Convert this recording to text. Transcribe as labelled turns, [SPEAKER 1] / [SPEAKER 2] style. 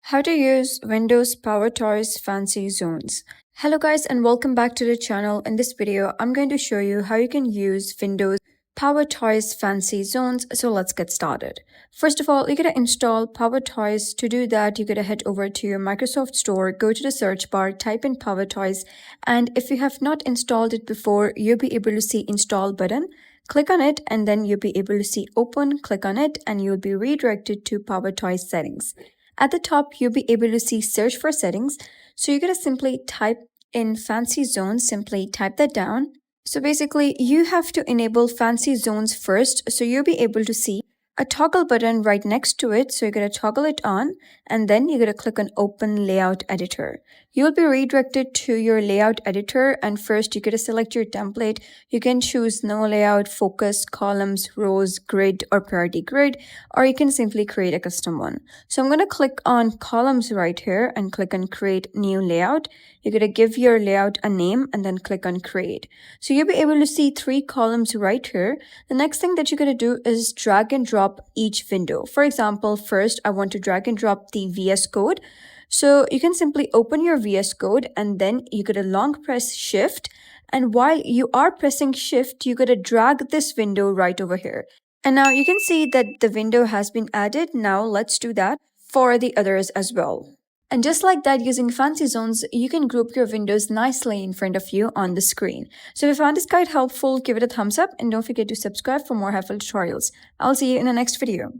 [SPEAKER 1] How to use Windows PowerToys FancyZones. Hello guys and welcome back to the channel. In this video, I'm going to show you how you can use Windows PowerToys FancyZones. So let's get started. First of all, you gotta install PowerToys. To do that, you gotta head over to your Microsoft Store, go to the search bar, type in PowerToys, and if you have not installed it before, you'll be able to see install button. Click on it and then you'll be able to see open, click on it and you'll be redirected to PowerToys settings. At the top, you'll be able to see search for settings. So you're going to simply type in FancyZones, simply type that down. So basically, you have to enable FancyZones first. So you'll be able to see a toggle button right next to it. So you're going to toggle it on and then you're going to click on Open Layout Editor. You'll be redirected to your layout editor and first you're going to select your template. You can choose no layout, focus, columns, rows, grid or priority grid, or you can simply create a custom one. So I'm going to click on columns right here and click on create new layout. You're going to give your layout a name and then click on create. So you'll be able to see 3 columns right here. The next thing that you're going to do is drag and drop each window. For example, first I want to drag and drop the VS Code. So you can simply open your VS Code and then you're going to long press shift. And while you are pressing shift, you're going to drag this window right over here. And now you can see that the window has been added. Now let's do that for the others as well. And just like that, using FancyZones, you can group your windows nicely in front of you on the screen. So if you found this guide helpful, give it a thumbs up and don't forget to subscribe for more helpful tutorials. I'll see you in the next video.